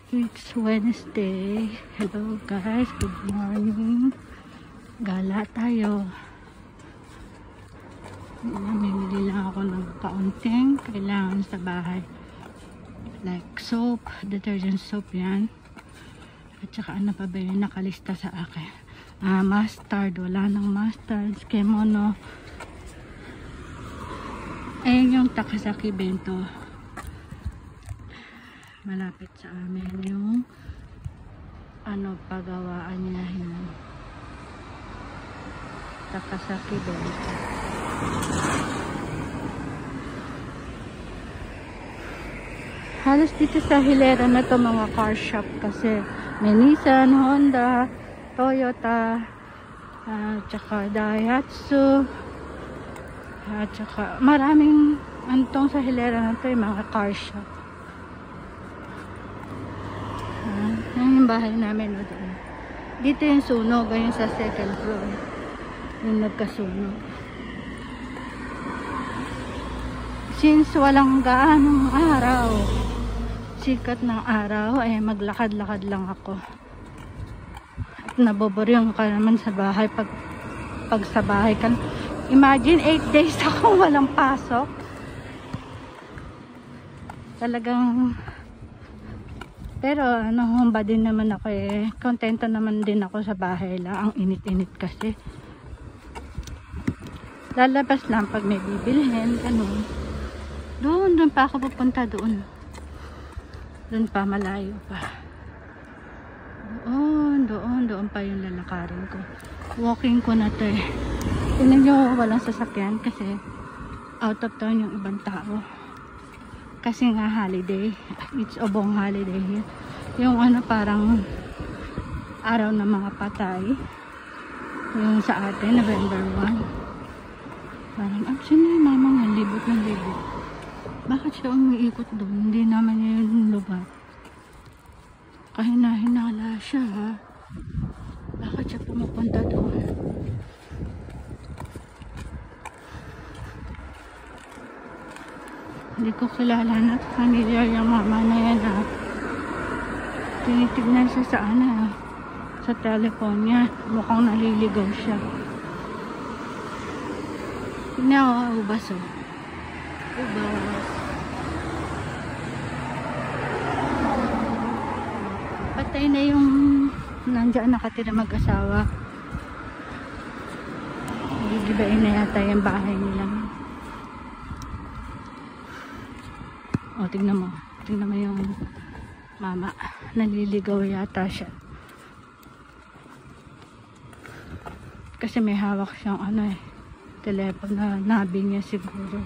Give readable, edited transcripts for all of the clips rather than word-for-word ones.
It's Wednesday. Hello guys, good morning. Gala tayo. Namimili lang ako ng kaunting kailangan sa bahay. Like soap, detergent soap yan. At saka ano pa ba yung nakalista sa akin? Mustard, wala nang mustard. Kemono. Ayan yung Takasaki Bento. Malapit sa amin yung pagawaan niya yung Takasaki Bento. Halos dito sa hilera na to mga car shop kasi may Nissan, Honda, Toyota, tsaka Daihatsu, at tsaka maraming antong sa hilera na to yung mga car shop. Yan yung bahay namin doon. Dito yung sunog, ayun sa second floor yung nagkasunog. Since walang gaanong araw, sikat ng araw, ay maglakad-lakad lang ako. At naboboryong ka naman sa bahay pag sa bahay ka. Imagine 8 days ako walang pasok. Talagang pero humba din naman ako eh. Kontento naman din ako sa bahay lang. Ang init-init kasi. Lalabas lang pag may bibilhin, ganun. Doon pa ako pupunta doon. Doon pa, malayo pa. Doon pa yung lalakarin ko. Walking ko na to eh. Tingnan nyo, walang sasakyan kasi out of town yung ibang tao. Kasi nga holiday. It's obong holiday here. Yung parang araw ng mga patay. Yung sa atin, November 1. Parang actually, mamang libot ng libot. Bakit siya umiikot doon? Hindi naman niya yung lugar. Kahina-hinala siya ha. Bakit siya pumupunta doon? Hindi ko kilala na familiar yung mama na yan ha. Tinitignan siya sa sa telephone niya. Mukhang naliligaw siya. Tignan o, ubas o. Ubas. Patay na yung nandiyan nakatira mag-asawa. Gigibain na yata yung bahay nila. O, tignan mo. Tignan mo yung mama. Naliligaw yata siya. Kasi may hawak siyang telepono na nabi niya siguro.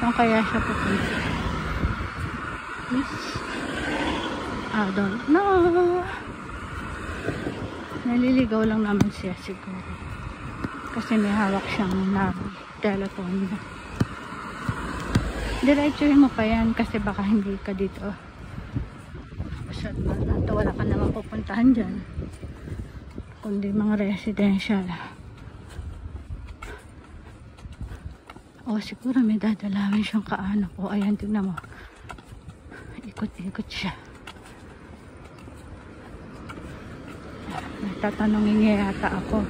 Saan kaya siya pupunta? Yes. I don't know. Naliligaw lang naman siya siguro. Kasi may hawak siyang telephone. Diretsuhin mo pa yan kasi baka hindi ka dito. Wala ka naman pupuntahan dyan. Kundi mga residential. O siguro may dadalawin siyang kaanak. O ayan, tignan mo. Ikot-ikot siya. Tatanungin niya yata ako.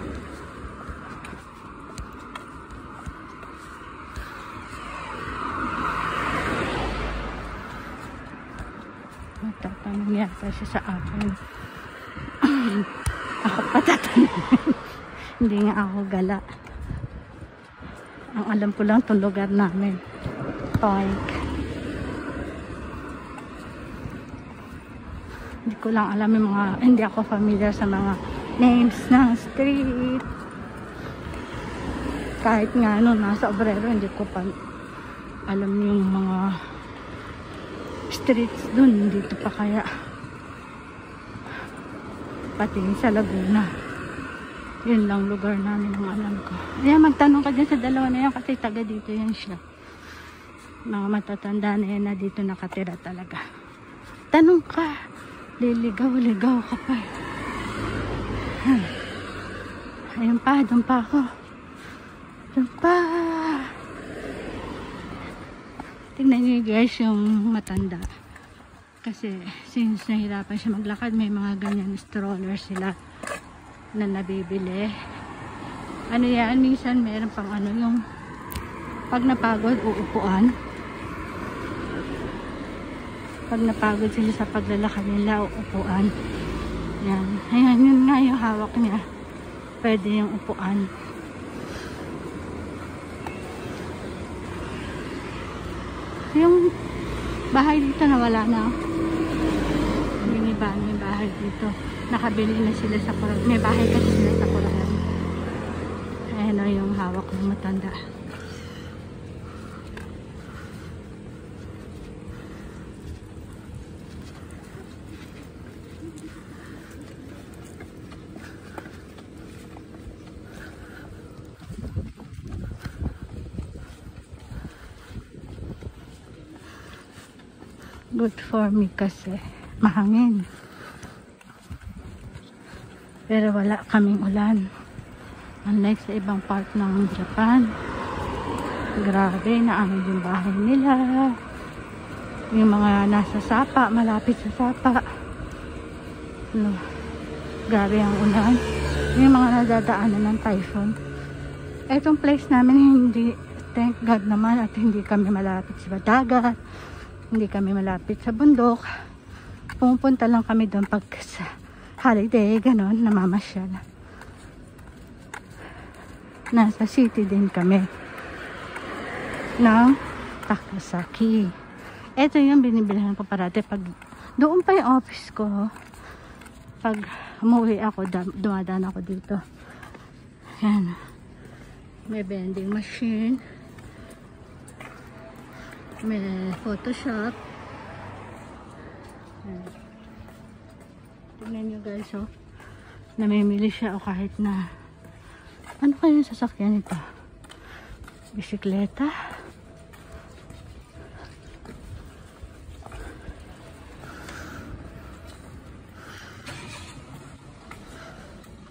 Tatanungin yata siya sa akin. Ako pa tatanungin. Hindi nga ako gala. Ang alam ko lang itong lugar namin. Toink. Hindi ko lang alam yung hindi ako familiar sa mga names ng street. Kahit nga nasa Obrero, hindi ko pa alam yung mga streets dun. Dito pa kaya. Pati sa Laguna. Yun lang lugar namin ang alam ko. Ayan, magtanong ka dyan sa dalawa na yan kasi taga dito yan siya. Mga matatanda na yan na dito nakatira talaga. Tanong ka. Liligaw-ligaw ka pa. Ayun pa, doon pa ako. Doon pa. Tingnan niyo guys yung matanda. Kasi since nahirapan siya maglakad, may mga ganyan stroller sila na nabibili. Ano yan, minsan meron pang ano yung pag napagod, uupuan. Pag napagod sila sa paglalakad nila, uupuan. Yan. Ayan, yun nga yung hawak niya. Pwede yung upuan. Yung bahay dito nawala na. Biniba na yung bahay dito. Nakabili na sila sa Coron. May bahay kasi sila sa Coron. Ayan na yung hawak ng matanda. Good for me kasi mahangin. Pero wala kaming ulan. Unlike sa ibang part ng Japan. Grabe, naamid yung bahay nila. Yung mga nasa Sapa, malapit sa Sapa. No. Grabe ang ulan. Yung mga nadadaanan ng typhoon. Etong place namin hindi, thank God naman, at hindi kami malapit sa dagat. Hindi kami malapit sa bundok. Pumupunta lang kami doon pag sa holiday, ganon, namamasyal. Nasa city din kami ng Takasaki. Ito yung binibilihan ko parati pag doon pa yung office ko. Pag umuwi ako, dumadaan ako dito. Yan. May vending machine. May Photoshop. Tignan nyo guys, oh. Namimili siya o kahit na ano kaya yung sasakyan ito? Bisikleta?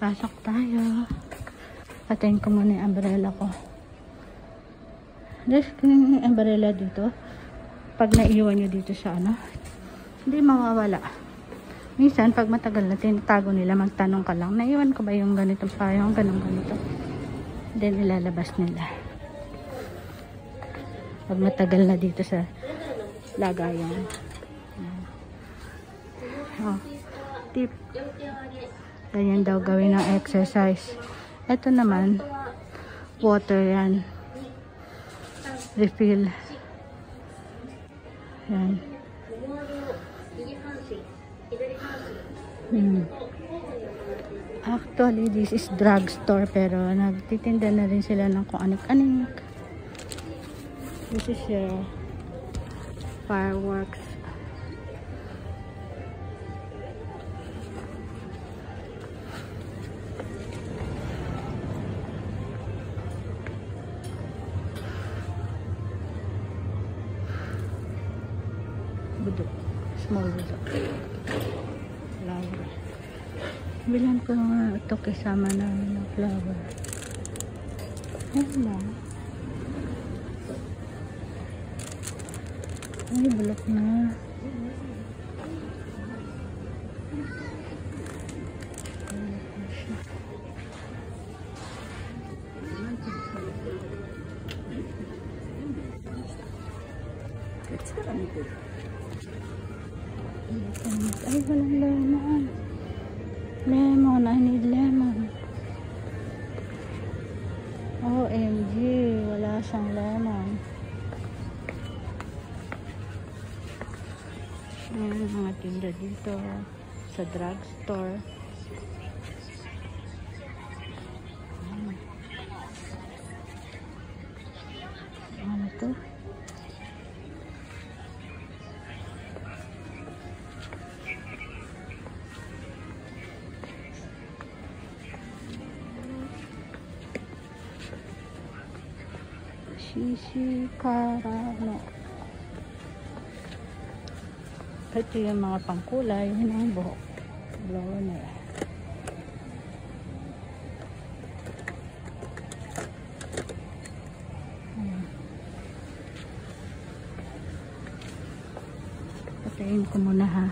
Pasok tayo. Patayin ko muna yung umbrella ko. There's yung umbrella dito. Pag naiwan nyo dito sa ano, hindi mawawala. Minsan, pag matagal na tinatago nila, magtanong ka lang, naiwan ko ba yung ganito pa, yung ganito. Then, ilalabas nila. Pag matagal na dito sa lagayan. Oh, tip. Ganyan daw gawin ng exercise. Ito naman, water yan. Refill. Yan. Actually, this is drugstore pero nagtitinda na rin sila ng kung anik-anik. This is your fireworks. Budok. Small budok. Flower. Bilan ko nga ito kasama namin ng flower. Ayan lang. Ay, bulok na. Ay, walang lemon. Lemon, I need lemon. OMG, wala siyang lemon. Ayan, mga tinda dito sa drugstore. Ano to? Shishikara. Ito yung mga pangkulay ng buhok. Blower na yan. Tayin ko muna ha.